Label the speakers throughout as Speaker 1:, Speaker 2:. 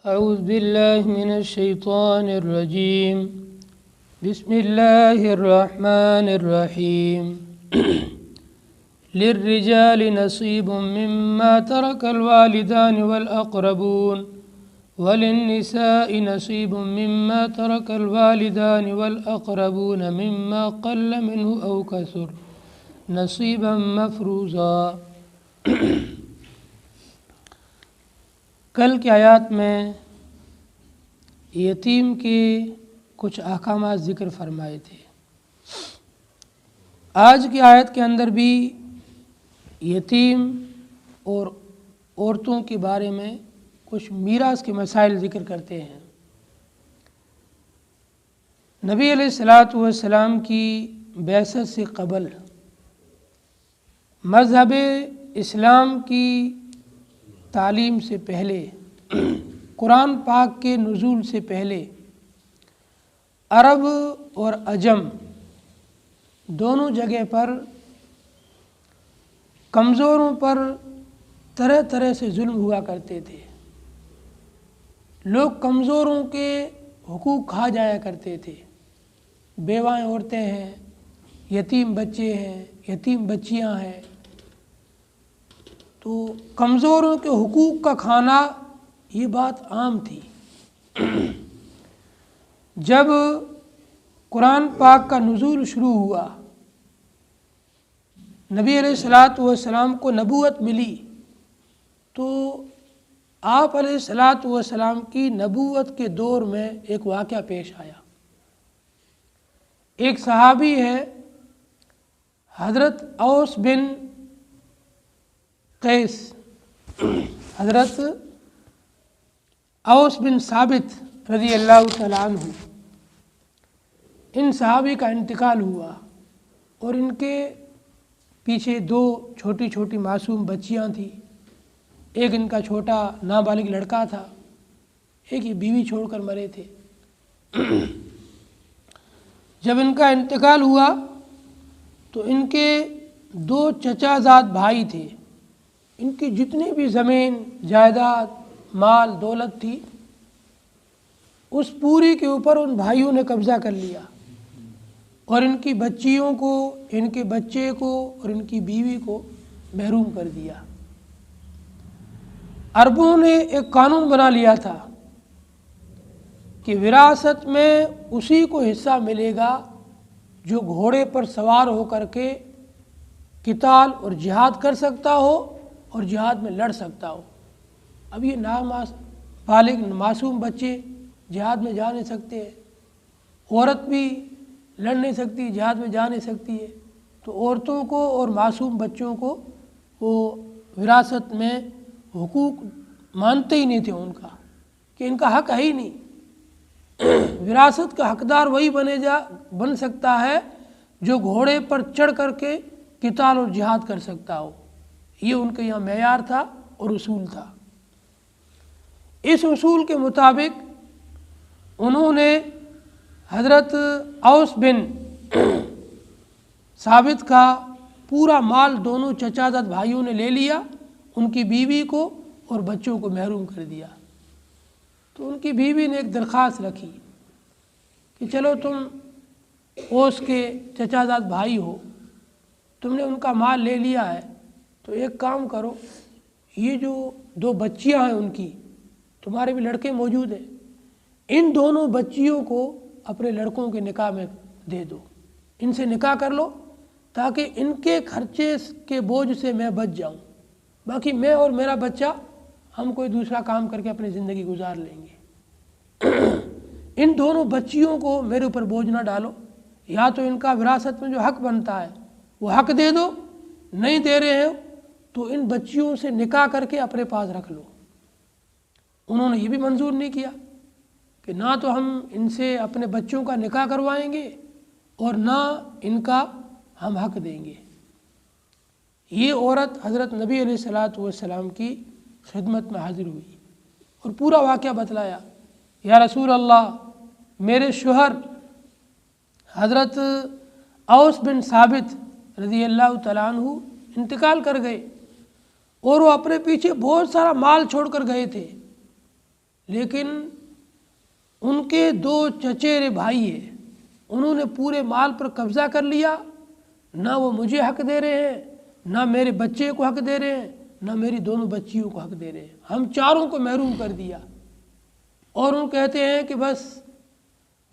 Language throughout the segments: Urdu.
Speaker 1: أعوذ بالله من الشيطان الرجيم بسم الله الرحمن الرحيم للرجال نصيب مما ترك الوالدان والأقربون وللنساء نصيب مما ترك الوالدان والأقربون مما قل منه أو كثر نصيبا مفروضا۔ کل کی آیات میں یتیم کے کچھ احکامات ذکر فرمائے تھے۔ آج کی آیت کے اندر بھی یتیم اور عورتوں کے بارے میں کچھ میراث کے مسائل ذکر کرتے ہیں۔ نبی علیہ الصلاۃ والسلام کی بعثت سے قبل مذہب اسلام کی تعلیم سے پہلے، قرآن پاک کے نزول سے پہلے، عرب اور عجم دونوں جگہ پر کمزوروں پر طرح طرح سے ظلم ہوا کرتے تھے۔ لوگ کمزوروں کے حقوق کھا جایا کرتے تھے۔ بیوائیں عورتیں ہیں، یتیم بچے ہیں، یتیم بچیاں ہیں، تو کمزوروں کے حقوق کا کھانا یہ بات عام تھی۔ جب قرآن پاک کا نزول شروع ہوا، نبی علیہ الصلاۃ والسلام کو نبوت ملی، تو آپ علیہ الصلاۃ والسلام کی نبوت کے دور میں ایک واقعہ پیش آیا۔ ایک صحابی ہے حضرت اوس بن قیس، حضرت اوس بن ثابت رضی اللہ تعالیٰ عنہ، ان صحابی کا انتقال ہوا اور ان کے پیچھے دو چھوٹی چھوٹی معصوم بچیاں تھیں۔ ایک ان کا چھوٹا نابالغ لڑکا تھا، ایک یہ بیوی چھوڑ کر مرے تھے۔ جب ان کا انتقال ہوا تو ان کے دو چچا زاد بھائی تھے، ان کی جتنی بھی زمین جائیداد مال دولت تھی، اس پوری کے اوپر ان بھائیوں نے قبضہ کر لیا، اور ان کی بچیوں کو، ان کے بچے کو اور ان کی بیوی کو محروم کر دیا۔ عربوں نے ایک قانون بنا لیا تھا کہ وراثت میں اسی کو حصہ ملے گا جو گھوڑے پر سوار ہو کر کے قتال اور جہاد کر سکتا ہو اور جہاد میں لڑ سکتا ہو۔ اب یہ بالغ معصوم بچے جہاد میں جا نہیں سکتے، عورت بھی لڑ نہیں سکتی، جہاد میں جا نہیں سکتی ہے، تو عورتوں کو اور معصوم بچوں کو وہ وراثت میں حقوق مانتے ہی نہیں تھے ان کا، کہ ان کا حق ہے ہی نہیں۔ وراثت کا حقدار وہی بن سکتا ہے جو گھوڑے پر چڑھ کر کے قتال اور جہاد کر سکتا ہو۔ یہ ان کے یہاں معیار تھا اور اصول تھا۔ اس اصول کے مطابق انہوں نے حضرت اوس بن ثابت کا پورا مال دونوں چچا زاد بھائیوں نے لے لیا، ان کی بیوی کو اور بچوں کو محروم کر دیا۔ تو ان کی بیوی نے ایک درخواست رکھی کہ چلو تم اوس کے چچا زاد بھائی ہو، تم نے ان کا مال لے لیا ہے، تو ایک کام کرو، یہ جو دو بچیاں ہیں ان کی، تمہارے بھی لڑکے موجود ہیں، ان دونوں بچیوں کو اپنے لڑکوں کے نکاح میں دے دو، ان سے نکاح کر لو تاکہ ان کے خرچے کے بوجھ سے میں بچ جاؤں، باقی میں اور میرا بچہ ہم کوئی دوسرا کام کر کے اپنی زندگی گزار لیں گے۔ ان دونوں بچیوں کو میرے اوپر بوجھ نہ ڈالو، یا تو ان کا وراثت میں جو حق بنتا ہے وہ حق دے دو، نہیں دے رہے ہو تو ان بچیوں سے نکاح کر کے اپنے پاس رکھ لو۔ انہوں نے یہ بھی منظور نہیں کیا کہ نہ تو ہم ان سے اپنے بچوں کا نکاح کروائیں گے اور نہ ان کا ہم حق دیں گے۔ یہ عورت حضرت نبی علیہ الصلاۃ والسلام کی خدمت میں حاضر ہوئی اور پورا واقعہ بتلایا، یا رسول اللہ، میرے شوہر حضرت اوس بن ثابت رضی اللہ تعالیٰ عنہ انتقال کر گئے، اور وہ اپنے پیچھے بہت سارا مال چھوڑ کر گئے تھے، لیکن ان کے 2 چچیرے بھائی ہیں، انہوں نے پورے مال پر قبضہ کر لیا، نہ وہ مجھے حق دے رہے ہیں، نہ میرے بچے کو حق دے رہے ہیں، نہ میری دونوں بچیوں کو حق دے رہے ہیں، ہم چاروں کو محروم کر دیا۔ اور ان کہتے ہیں کہ بس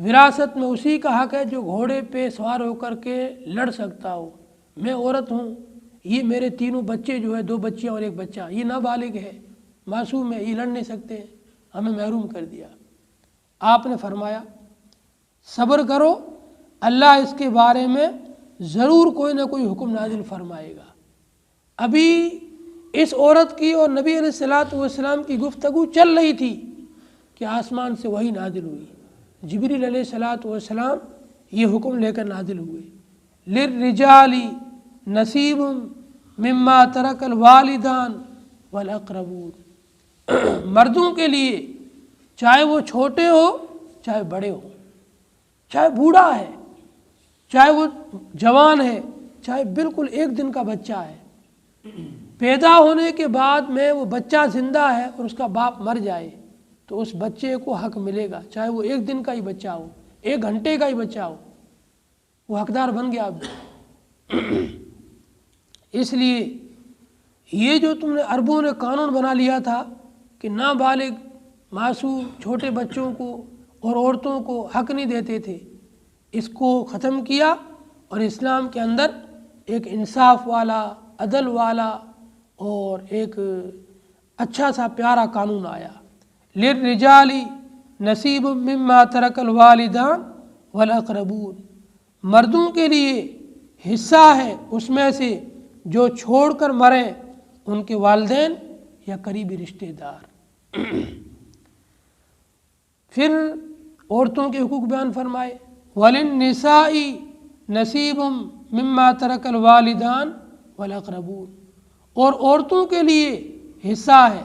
Speaker 1: وراثت میں اسی کا حق ہے جو گھوڑے پہ سوار ہو کر کے لڑ سکتا ہو، میں عورت ہوں، یہ میرے تینوں بچے جو ہے 2 بچیاں اور 1 بچہ، یہ نابالغ ہے، معصوم ہے، یہ لڑ نہیں سکتے ہیں، ہمیں محروم کر دیا۔ آپ نے فرمایا صبر کرو، اللہ اس کے بارے میں ضرور کوئی نہ کوئی حکم نازل فرمائے گا۔ ابھی اس عورت کی اور نبی علیہ الصلوۃ والسلام کی گفتگو چل رہی تھی کہ آسمان سے وحی نازل ہوئی، جبریل علیہ الصلوۃ والسلام یہ حکم لے کر نازل ہوئے، للرجال نصیب مما ترک الوالدان والاقربون، مردوں کے لیے چاہے وہ چھوٹے ہو چاہے بڑے ہو، چاہے بوڑھا ہے چاہے وہ جوان ہے، چاہے بالکل 1 دن کا بچہ ہے، پیدا ہونے کے بعد میں وہ بچہ زندہ ہے اور اس کا باپ مر جائے تو اس بچے کو حق ملے گا، چاہے وہ 1 دن کا ہی بچہ ہو، 1 گھنٹے کا ہی بچہ ہو، وہ حقدار بن گیا اب۔ اس لیے یہ جو تم نے عربوں نے قانون بنا لیا تھا کہ نابالغ معصوم چھوٹے بچوں کو اور عورتوں کو حق نہیں دیتے تھے، اس کو ختم کیا اور اسلام کے اندر ایک انصاف والا، عدل والا اور ایک اچھا سا پیارا قانون آیا، للرجال نصیب مما ترک الوالدان والاقربون، مردوں کے لیے حصہ ہے اس میں سے جو چھوڑ کر مریں ان کے والدین یا قریبی رشتہ دار۔ پھر عورتوں کے حقوق بیان فرمائے، وَلِلنِّسَاءِ نَصِيبٌ مِّمَّا تَرَكَ الْوَالِدَانِ وَالْأَقْرَبُونَ، اور عورتوں کے لیے حصہ ہے،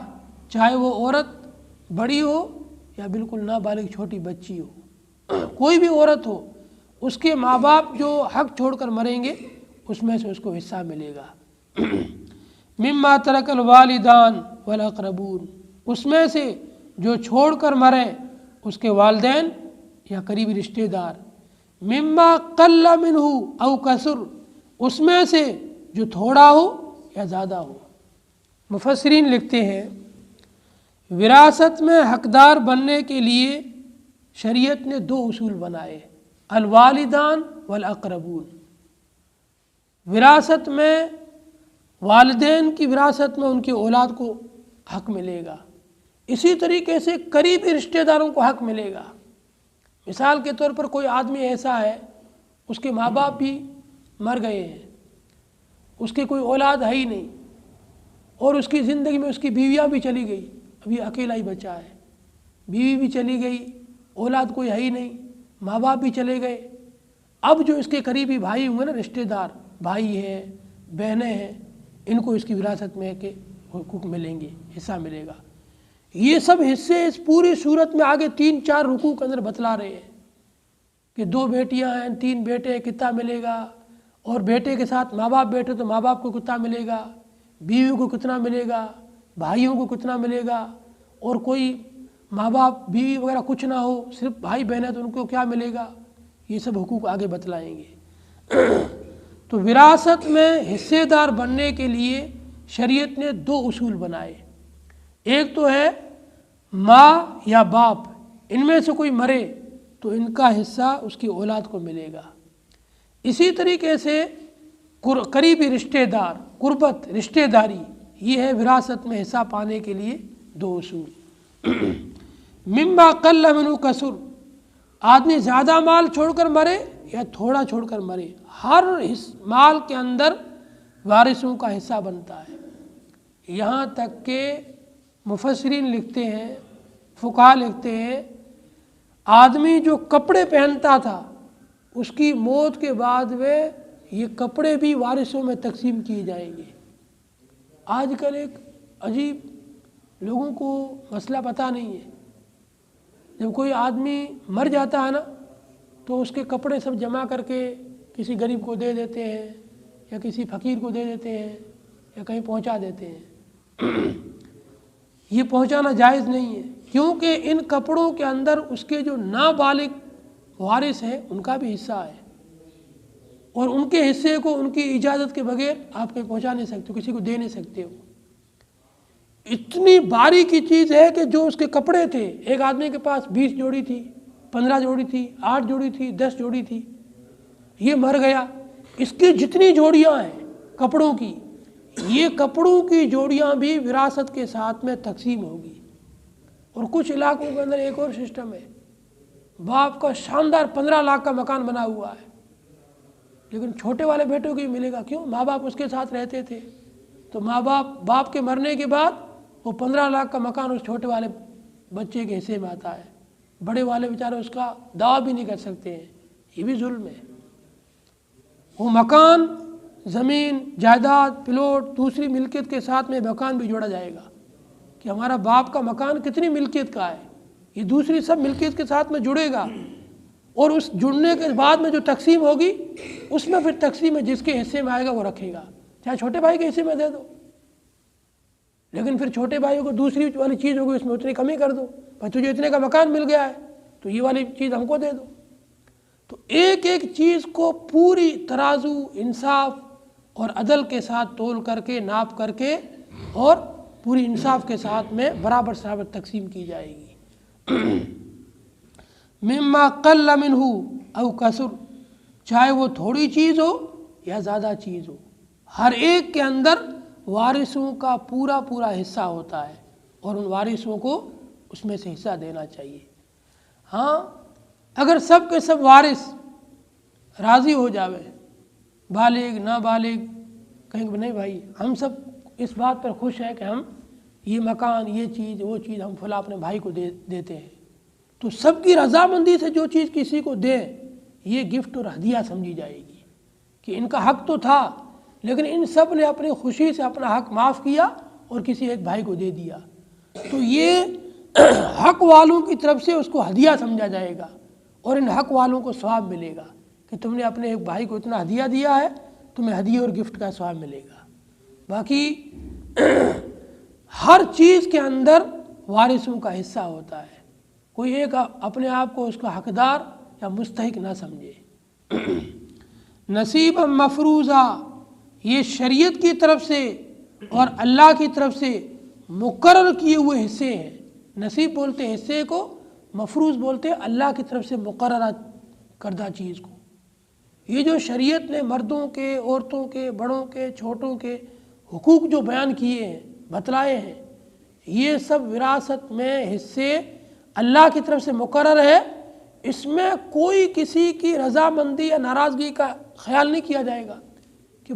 Speaker 1: چاہے وہ عورت بڑی ہو یا بالکل نابالغ چھوٹی بچی ہو، کوئی بھی عورت ہو، اس کے ماں باپ جو حق چھوڑ کر مریں گے اس میں سے اس کو حصہ ملے گا۔ مما ترک الوالدان والاقربون، اس میں سے جو چھوڑ کر مریں اس کے والدین یا قریبی رشتہ دار۔ مما قل منہ او کثر، اس میں سے جو تھوڑا ہو یا زیادہ ہو۔ مفسرین لکھتے ہیں وراثت میں حقدار بننے کے لیے شریعت نے 2 اصول بنائے، الوالدان والاقربون۔ وراثت میں والدین کی وراثت میں ان کی اولاد کو حق ملے گا، اسی طریقے سے قریبی رشتہ داروں کو حق ملے گا۔ مثال کے طور پر کوئی آدمی ایسا ہے اس کے ماں باپ بھی مر گئے ہیں، اس کی کوئی اولاد ہے ہی نہیں، اور اس کی زندگی میں اس کی بیویاں بھی چلی گئی، ابھی اکیلا ہی بچہ ہے، بیوی بھی چلی گئی، اولاد کوئی ہے ہی نہیں، ماں باپ بھی چلے گئے۔ اب جو اس کے قریبی بھائی ہوئے نا، رشتہ دار بھائی ہیں، بہنیں ہیں، ان کو اس کی وراثت میں کہ حقوق ملیں گے، حصہ ملے گا۔ یہ سب حصے اس پوری صورت میں آگے 3-4 رکوع کے اندر بتلا رہے ہیں کہ 2 بیٹیاں ہیں، 3 بیٹے، کتنا ملے گا، اور بیٹے کے ساتھ ماں باپ بیٹھے تو ماں باپ کو کتنا ملے گا، بیوی کو کتنا ملے گا، بھائیوں کو کتنا ملے گا، اور کوئی ماں باپ بیوی وغیرہ کچھ نہ ہو، صرف بھائی بہن ہیں تو ان کو کیا ملے گا، یہ سب حقوق آگے بتلائیں گے۔ تو وراثت میں حصے دار بننے کے لیے شریعت نے 2 اصول بنائے، ایک تو ہے ماں یا باپ، ان میں سے کوئی مرے تو ان کا حصہ اس کی اولاد کو ملے گا۔ اسی طریقے سے قریبی رشتہ دار، قربت، رشتہ داری، یہ ہے وراثت میں حصہ پانے کے لیے 2 اصول۔ مما قل منہ کثر، آدمی زیادہ مال چھوڑ کر مرے یا تھوڑا چھوڑ کر مرے، ہر مال کے اندر وارثوں کا حصہ بنتا ہے۔ یہاں تک کہ مفسرین لکھتے ہیں، فقہاء لکھتے ہیں، آدمی جو کپڑے پہنتا تھا اس کی موت کے بعد میں یہ کپڑے بھی وارثوں میں تقسیم کیے جائیں گے۔ آج کل ایک عجیب لوگوں کو مسئلہ پتہ نہیں ہے، جب کوئی آدمی مر جاتا ہے نا تو اس کے کپڑے سب جمع کر کے کسی غریب کو دے دیتے ہیں یا کسی فقیر کو دے دیتے ہیں یا کہیں پہنچا دیتے ہیں۔ یہ پہنچانا جائز نہیں ہے، کیونکہ ان کپڑوں کے اندر اس کے جو نابالغ وارث ہیں ان کا بھی حصہ ہے، اور ان کے حصے کو ان کی اجازت کے بغیر آپ کہیں پہنچا نہیں سکتے، کسی کو دے نہیں سکتے ہو۔ اتنی باریکی چیز ہے کہ جو اس کے کپڑے تھے، ایک آدمی کے پاس 20 جوڑی تھی، 15 جوڑی تھی، 8 جوڑی تھی، 10 جوڑی تھی، یہ مر گیا، اس کی جتنی جوڑیاں ہیں کپڑوں کی، یہ کپڑوں کی جوڑیاں بھی وراثت کے ساتھ میں تقسیم ہوگی۔ اور کچھ علاقوں کے اندر ایک اور سسٹم ہے، باپ کا شاندار 15 لاکھ کا مکان بنا ہوا ہے، لیکن چھوٹے والے بیٹوں کو ہی ملے گا، کیوں؟ ماں باپ اس کے ساتھ رہتے تھے، تو ماں باپ کے مرنے کے بعد وہ 15 لاکھ کا مکان اس چھوٹے والے بچے کے حصے میں آتا ہے، بڑے والے بیچارے اس کا دعویٰ بھی نہیں کر سکتے ہیں، یہ بھی ظلم ہے۔ وہ مکان، زمین، جائیداد، پلاٹ، دوسری ملکیت کے ساتھ میں مکان بھی جوڑا جائے گا کہ ہمارا باپ کا مکان کتنی ملکیت کا ہے، یہ دوسری سب ملکیت کے ساتھ میں جڑے گا، اور اس جڑنے کے بعد میں جو تقسیم ہوگی اس میں پھر تقسیم میں جس کے حصے میں آئے گا وہ رکھے گا، چاہے چھوٹے بھائی کے حصے میں دے دو، لیکن پھر چھوٹے بھائیوں کو دوسری والی چیز ہوگی اس میں اتنی کمی کر دو، بھائی تجھے اتنے کا مکان مل گیا ہے تو یہ والی چیز ہم کو دے دو۔ تو ایک ایک چیز کو پوری ترازو، انصاف اور عدل کے ساتھ تول کر کے، ناپ کر کے، اور پوری انصاف کے ساتھ میں برابر تقسیم کی جائے گی۔ مما قل منہ او کثر، چاہے وہ تھوڑی چیز ہو یا زیادہ چیز ہو، ہر ایک کے اندر وارثوں کا پورا حصہ ہوتا ہے، اور ان وارثوں کو اس میں سے حصہ دینا چاہیے۔ ہاں، اگر سب کے سب وارث راضی ہو جاوے، بالغ نابالغ، کہیں کہ نہیں بھائی ہم سب اس بات پر خوش ہیں کہ ہم یہ مکان، یہ چیز، وہ چیز ہم فلاں اپنے بھائی کو دیتے ہیں، تو سب کی رضامندی سے جو چیز کسی کو دے یہ گفٹ اور ہدیہ سمجھی جائے گی، کہ ان کا حق تو تھا لیکن ان سب نے اپنی خوشی سے اپنا حق معاف کیا اور کسی ایک بھائی کو دے دیا، تو یہ حق والوں کی طرف سے اس کو ہدیہ سمجھا جائے گا، اور ان حق والوں کو ثواب ملے گا کہ تم نے اپنے ایک بھائی کو اتنا ہدیہ دیا ہے، تمہیں ہدیہ اور گفٹ کا ثواب ملے گا۔ باقی ہر چیز کے اندر وارثوں کا حصہ ہوتا ہے، کوئی ایک اپنے آپ کو اس کا حقدار یا مستحق نہ سمجھے۔ نصیبا مفروضہ، یہ شریعت کی طرف سے اور اللہ کی طرف سے مقرر کیے ہوئے حصے ہیں۔ نصیب بولتے ہیں حصے کو، مفروض بولتے ہیں اللہ کی طرف سے مقررہ کردہ چیز کو۔ یہ جو شریعت نے مردوں کے، عورتوں کے، بڑوں کے، چھوٹوں کے حقوق جو بیان کیے ہیں، بتلائے ہیں، یہ سب وراثت میں حصے اللہ کی طرف سے مقرر ہے، اس میں کوئی کسی کی رضامندی یا ناراضگی کا خیال نہیں کیا جائے گا کہ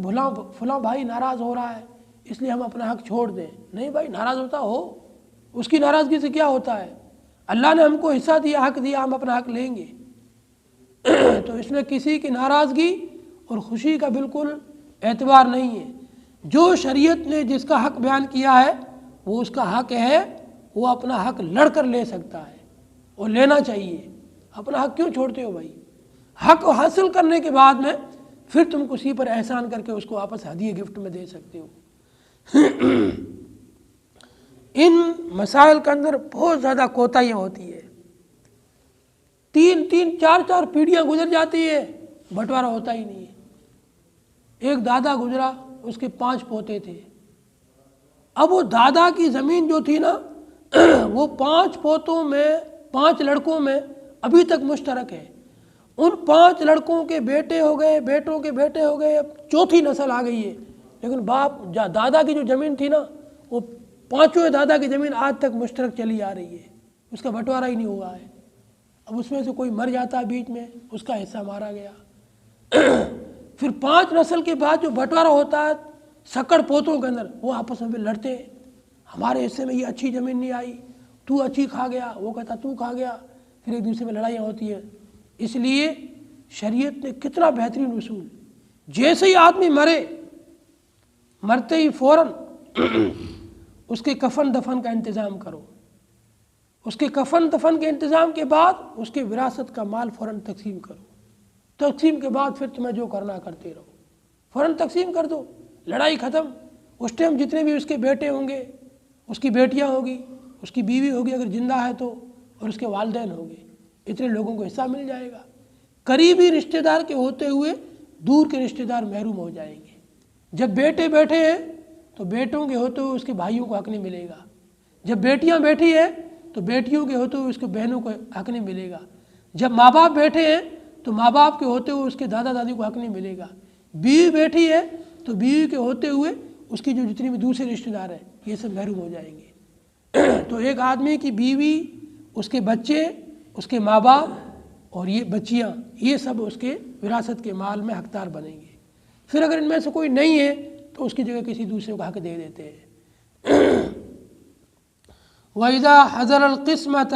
Speaker 1: فلاں بھائی ناراض ہو رہا ہے اس لیے ہم اپنا حق چھوڑ دیں۔ نہیں بھائی، ناراض ہوتا ہو، اس کی ناراضگی سے کیا ہوتا ہے؟ اللہ نے ہم کو حصہ دیا، حق دیا، ہم اپنا حق لیں گے۔ تو اس میں کسی کی ناراضگی اور خوشی کا بالکل اعتبار نہیں ہے۔ جو شریعت نے جس کا حق بیان کیا ہے وہ اس کا حق ہے، وہ اپنا حق لڑ کر لے سکتا ہے اور لینا چاہیے۔ اپنا حق کیوں چھوڑتے ہو بھائی؟ حق حاصل کرنے کے بعد میں پھر تم کسی پر احسان کر کے اس کو واپس ہدیہ گفٹ میں دے سکتے ہو۔ ان مسائل کے اندر بہت زیادہ کوتاہیاں ہوتی ہے، 3 4 پیڑھیاں گزر جاتی ہے، بٹوارا ہوتا ہی نہیں ہے۔ ایک دادا گزرا، اس کے 5 پوتے تھے، اب وہ دادا کی زمین جو تھی نا وہ 5 پوتوں میں، 5 لڑکوں میں ابھی تک مشترک ہے۔ ان 5 لڑکوں کے بیٹے ہو گئے، بیٹوں کے بیٹے ہو گئے، اب 4تھی نسل آ گئی ہے، لیکن دادا کی جو زمین تھی نا وہ 5ویں دادا کی زمین آج تک مشترک چلی آ رہی ہے، اس کا بٹوارا ہی نہیں ہوا ہے۔ اب اس میں سے کوئی مر جاتا ہے بیچ میں، اس کا حصہ مارا گیا۔ پھر 5 نسل کے بعد جو بٹوارا ہوتا ہے سکڑ پوتوں کے اندر، وہ آپس میں بھی لڑتے ہیں، ہمارے حصے میں یہ اچھی زمین نہیں آئی، تو اچھی کھا گیا، وہ کہتا تو کھا گیا، پھر ایک دوسرے میں لڑائیاں ہوتی ہیں۔ اس لیے شریعت نے کتنا بہترین اصول، جیسے ہی آدمی مرتے ہی فوراً اس کے کفن دفن کا انتظام کرو، اس کے کفن دفن کے انتظام کے بعد اس کے وراثت کا مال فوراً تقسیم کرو، تقسیم کے بعد پھر تمہیں جو کرنا کرتے رہو، فوراً تقسیم کر دو، لڑائی ختم۔ اس ٹائم جتنے بھی اس کے بیٹے ہوں گے اس کی بیٹیاں ہوگی، اس کی بیوی ہوگی اگر زندہ ہے تو، اور اس کے والدین ہوں گے، اتنے لوگوں کو حصہ مل جائے گا۔ قریبی رشتہ دار کے ہوتے ہوئے دور کے رشتہ دار محروم ہو جائیں گے۔ جب بیٹے بیٹھے ہیں تو بیٹوں کے ہوتے ہوئے اس کے بھائیوں کو حق نہیں ملے گا، جب بیٹیاں بیٹھی ہیں تو بیٹیوں کے ہوتے ہوئے اس کے بہنوں کو حق نہیں ملے گا، جب ماں باپ بیٹھے ہیں تو ماں باپ کے ہوتے ہوئے اس کے دادا دادی کو حق نہیں ملے گا، بیوی بیٹھی ہے تو بیوی کے ہوتے ہوئے اس کی جو جتنی بھی دوسرے رشتہ دار ہیں یہ سب محروم ہو جائیں گے۔ تو ایک آدمی کی بیوی، اس کے بچے، اس کے ماں باپ اور یہ بچیاں، یہ سب اس کے وراثت کے مال میں حقدار بنیں گے۔ پھر اگر ان میں سے کوئی نہیں ہے تو اس کی جگہ کسی دوسرے کو حق دے دیتے ہیں۔ وَإِذَا حَضَرَ الْقِسْمَةَ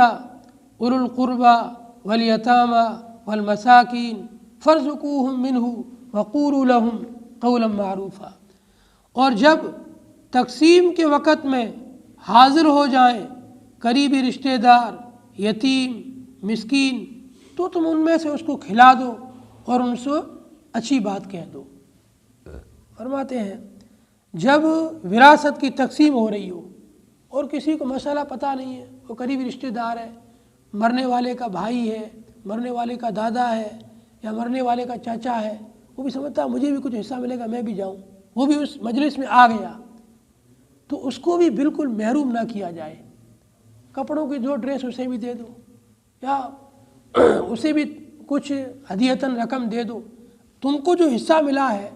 Speaker 1: أُولُو الْقُرْبَى وَالْيَتَامَى وَالْمَسَاكِينَ فَارْزُقُوهُم مِّنْهُ وَقُولُوا لَهُمْ قَوْلًا مَّعْرُوفًا۔ اور جب تقسیم کے وقت میں حاضر ہو جائیں قریبی رشتہ دار، یتیم، مسکین، تو تم ان میں سے اس کو کھلا دو اور ان سے اچھی بات کہہ دو۔ فرماتے ہیں جب وراثت کی تقسیم ہو رہی ہو اور کسی کو مسئلہ پتہ نہیں ہے، وہ قریبی رشتہ دار ہے، مرنے والے کا بھائی ہے، مرنے والے کا دادا ہے یا مرنے والے کا چاچا ہے، وہ بھی سمجھتا ہے مجھے بھی کچھ حصہ ملے گا، میں بھی جاؤں، وہ بھی اس مجلس میں آ گیا، تو اس کو بھی بالکل محروم نہ کیا جائے۔ کپڑوں کی 2 ڈریس اسے بھی دے دو یا اسے بھی کچھ ہدیتاً رقم دے دو۔ تم کو جو حصہ ملا ہے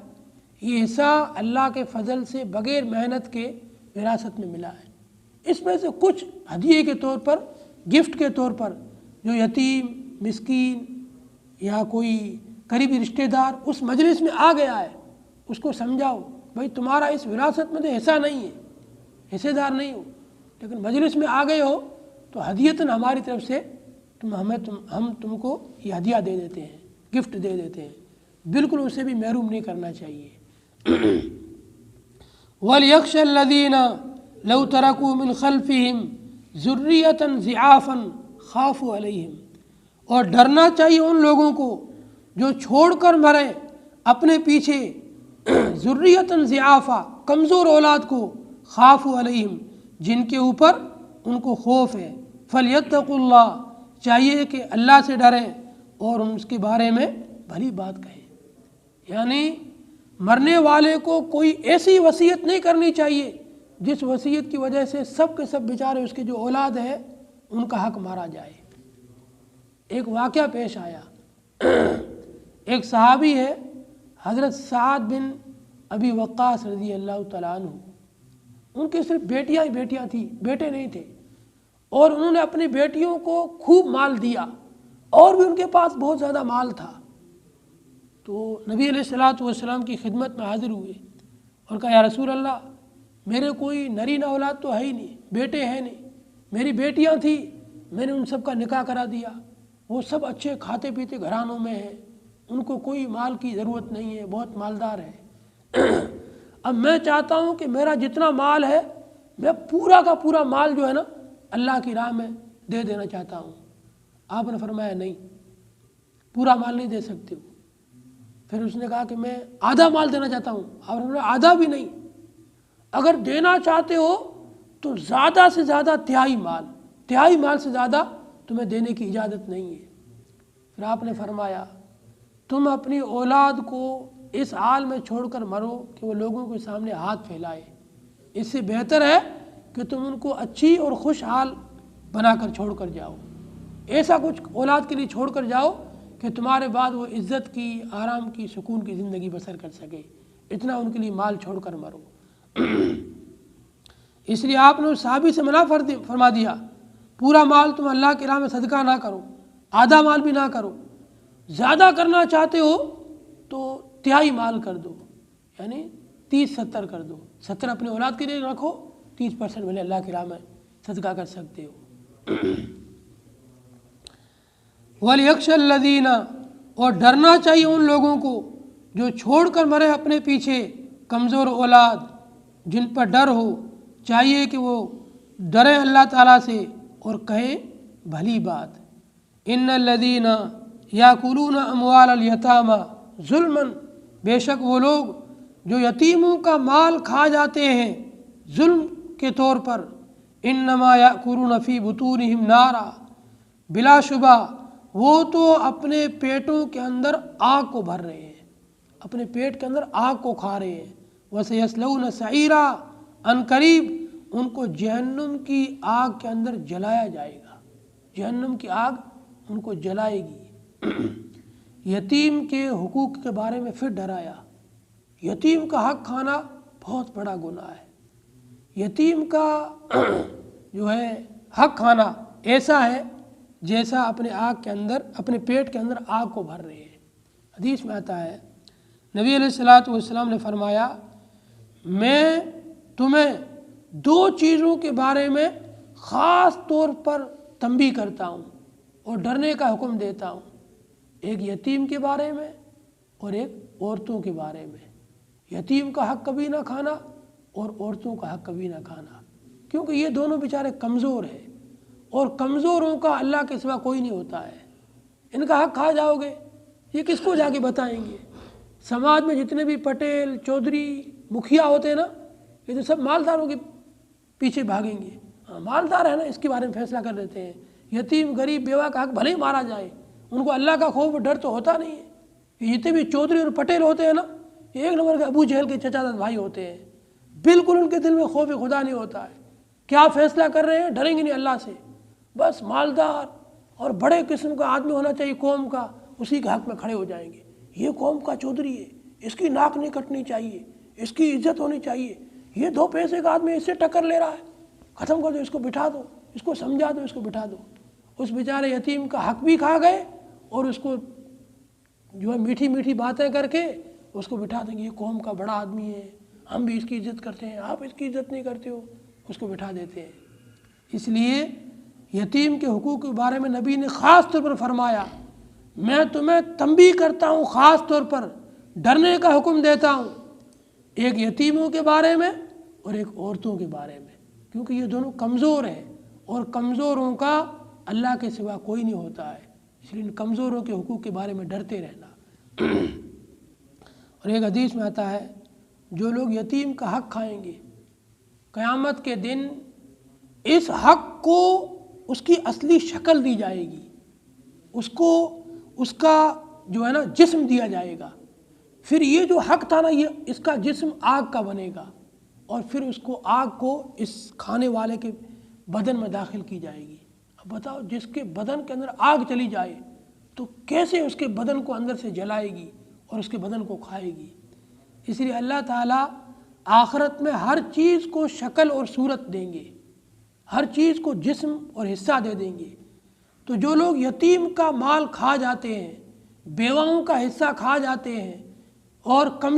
Speaker 1: یہ حصہ اللہ کے فضل سے بغیر محنت کے وراثت میں ملا ہے، اس میں سے کچھ ہدیے کے طور پر، گفٹ کے طور پر، جو یتیم، مسکین یا کوئی قریبی رشتہ دار اس مجلس میں آ گیا ہے اس کو سمجھاؤ بھائی تمہارا اس وراثت میں تو حصہ نہیں ہے، حصے دار نہیں ہو، لیکن مجلس میں آ گئے ہو تو ہدیتاً ہماری طرف سے ہم تم کو یہ ہدیہ دے دیتے ہیں، گفٹ دے دیتے ہیں۔ بالکل اسے بھی محروم نہیں کرنا چاہیے۔ وَلْيَخْشَ الَّذِينَ لَوْ تَرَكُوا مِنْ خَلْفِهِمْ ذُرِّيَّةً ضِعَافًا خَافُوا عَلَيْهِمْ، اور ڈرنا چاہیے ان لوگوں کو جو چھوڑ کر مرے اپنے پیچھے ذُرِّيَّةً ضِعَافًا، کمزور اولاد کو، خَافُوا عَلَيْهِمْ، جن کے اوپر ان کو خوف ہے، فَلْيَتَّقُوا اللَّهَ، چاہیے کہ اللہ سے ڈریں اور ان کے بارے میں بھلی بات کہیں۔ یعنی مرنے والے کو کوئی ایسی وصیت نہیں کرنی چاہیے جس وصیت کی وجہ سے سب کے سب بیچارے اس کے جو اولاد ہے ان کا حق مارا جائے۔ ایک واقعہ پیش آیا، ایک صحابی ہے حضرت سعد بن ابی وقاص رضی اللہ تعالیٰ عنہ، ان کی صرف بیٹیاں ہی بیٹیاں تھیں، بیٹے نہیں تھے، اور انہوں نے اپنی بیٹیوں کو خوب مال دیا اور بھی ان کے پاس بہت زیادہ مال تھا۔ تو نبی علیہ الصلوۃ والسلام کی خدمت میں حاضر ہوئے اور کہا یا رسول اللہ، میرے کوئی نرینہ اولاد تو ہے ہی نہیں، بیٹے ہیں نہیں، میری بیٹیاں تھیں، میں نے ان سب کا نکاح کرا دیا، وہ سب اچھے کھاتے پیتے گھرانوں میں ہیں، ان کو کوئی مال کی ضرورت نہیں ہے، بہت مالدار ہے۔ اب میں چاہتا ہوں کہ میرا جتنا مال ہے میں پورا کا پورا مال جو ہے نا اللہ کی راہ میں دے دینا چاہتا ہوں۔ آپ نے فرمایا نہیں، پورا مال نہیں دے سکتے ہو۔ پھر اس نے کہا کہ میں آدھا مال دینا چاہتا ہوں۔ آپ نے فرمایا آدھا بھی نہیں، اگر دینا چاہتے ہو تو زیادہ سے زیادہ تہائی مال سے زیادہ تمہیں دینے کی اجازت نہیں ہے۔ پھر آپ نے فرمایا تم اپنی اولاد کو اس حال میں چھوڑ کر مرو کہ وہ لوگوں کے سامنے ہاتھ پھیلائے، اس سے بہتر ہے کہ تم ان کو اچھی اور خوشحال بنا کر چھوڑ کر جاؤ، ایسا کچھ اولاد کے لیے چھوڑ کر جاؤ کہ تمہارے بعد وہ عزت کی، آرام کی، سکون کی زندگی بسر کر سکے، اتنا ان کے لیے مال چھوڑ کر مرو۔ اس لیے آپ نے اس صحابی سے منع فرما دیا، پورا مال تم اللہ کی راہ میں صدقہ نہ کرو، آدھا مال بھی نہ کرو، زیادہ کرنا چاہتے ہو تو تہائی مال کر دو، یعنی 30-70 کر دو، 70 اپنے اولاد کے لیے رکھو، 30% بھلے اللہ کی راہ میں صدقہ کر سکتے ہو۔ وَلْيَخْشَ الَّذِينَ، اور ڈرنا چاہیے ان لوگوں کو جو چھوڑ کر مرے اپنے پیچھے کمزور اولاد، جن پر ڈر ہو، چاہیے کہ وہ ڈریں اللہ تعالیٰ سے اور کہیں بھلی بات۔ ان الذین یاکلون اموال الیتامی ظلما، بے شک وہ لوگ جو یتیموں کا مال کھا جاتے ہیں ظلم کے طور پر، انما یأکلون فی بطونہم نارا، بلا شبہ وہ تو اپنے پیٹوں کے اندر آگ کو بھر رہے ہیں، اپنے پیٹ کے اندر آگ کو کھا رہے ہیں۔ وَسَيَصْلَوْنَ سَعِيرًا، ان قریب ان کو جہنم کی آگ کے اندر جلایا جائے گا، جہنم کی آگ ان کو جلائے گی۔ یتیم کے حقوق کے بارے میں پھر ڈرایا، یتیم کا حق کھانا بہت بڑا گناہ ہے۔ یتیم کا جو ہے حق کھانا ایسا ہے جیسا اپنے آگ کے اندر، اپنے پیٹ کے اندر آگ کو بھر رہے ہیں۔ حدیث میں آتا ہے نبی علیہ الصلوۃ والسلام نے فرمایا، میں تمہیں دو چیزوں کے بارے میں خاص طور پر تنبیہ کرتا ہوں اور ڈرنے کا حکم دیتا ہوں، ایک یتیم کے بارے میں اور ایک عورتوں کے بارے میں۔ یتیم کا حق کبھی نہ کھانا اور عورتوں کا حق کبھی نہ کھانا، کیونکہ یہ دونوں بیچارے کمزور ہیں، اور کمزوروں کا اللہ کے سوا کوئی نہیں ہوتا ہے۔ ان کا حق کھا جاؤ گے، یہ کس کو جا کے بتائیں گے؟ سماج میں جتنے بھی پٹیل، چودھری، مکھیا ہوتے ہیں نا، یہ تو سب مالداروں کے پیچھے بھاگیں گے۔ ہاں مالدار ہے نا، اس کے بارے میں فیصلہ کر دیتے ہیں۔ یتیم، غریب، بیوہ کا حق بھلے ہی مارا جائے، ان کو اللہ کا خوف ڈر تو ہوتا نہیں ہے۔ یہ جتنے بھی چودھری اور پٹیل ہوتے ہیں نا، یہ ایک نمبر کے ابو جہل کے چچا زاد بھائی ہوتے ہیں، بالکل ان کے دل میں خوف خدا نہیں ہوتا ہے۔ کیا فیصلہ کر رہے ہیں؟ ڈریں گے نہیں اللہ سے۔ بس مالدار اور بڑے قسم کا آدمی ہونا چاہیے قوم کا، اسی کے حق میں کھڑے ہو جائیں گے۔ یہ قوم کا چودھری ہے، اس کی ناک نہیں کٹنی چاہیے، اس کی عزت ہونی چاہیے۔ یہ دو پیسے کا آدمی اس سے ٹکر لے رہا ہے، ختم کر دو، اس کو بٹھا دو، اس کو سمجھا دو، اس کو بٹھا دو۔ اس بیچارے یتیم کا حق بھی کھا گئے اور اس کو جو ہے میٹھی میٹھی باتیں کر کے اس کو بٹھا دیں گے، یہ قوم کا بڑا آدمی ہے، ہم بھی اس کی عزت کرتے ہیں، آپ اس کی عزت نہیں کرتے ہو، اس کو بٹھا دیتے ہیں۔ اس لیے یتیم کے حقوق کے بارے میں نبی نے خاص طور پر فرمایا، میں تمہیں تنبیہ کرتا ہوں، خاص طور پر ڈرنے کا حکم دیتا ہوں، ایک یتیموں کے بارے میں اور ایک عورتوں کے بارے میں، کیونکہ یہ دونوں کمزور ہیں اور کمزوروں کا اللہ کے سوا کوئی نہیں ہوتا ہے، اس لیے ان کمزوروں کے حقوق کے بارے میں ڈرتے رہنا۔ اور ایک حدیث میں آتا ہے، جو لوگ یتیم کا حق کھائیں گے، قیامت کے دن اس حق کو اس کی اصلی شکل دی جائے گی، اس کو اس کا جو ہے نا جسم دیا جائے گا، پھر یہ جو حق تھا نا، یہ اس کا جسم آگ کا بنے گا، اور پھر اس کو آگ کو اس کھانے والے کے بدن میں داخل کی جائے گی۔ اب بتاؤ، جس کے بدن کے اندر آگ چلی جائے تو کیسے اس کے بدن کو اندر سے جلائے گی اور اس کے بدن کو کھائے گی؟ اس لیے اللہ تعالیٰ آخرت میں ہر چیز کو شکل اور صورت دیں گے، ہر چیز کو جسم اور حصہ دے دیں گے۔ تو جو لوگ یتیم کا مال کھا جاتے ہیں، بیواؤں کا حصہ کھا جاتے ہیں اور کمزور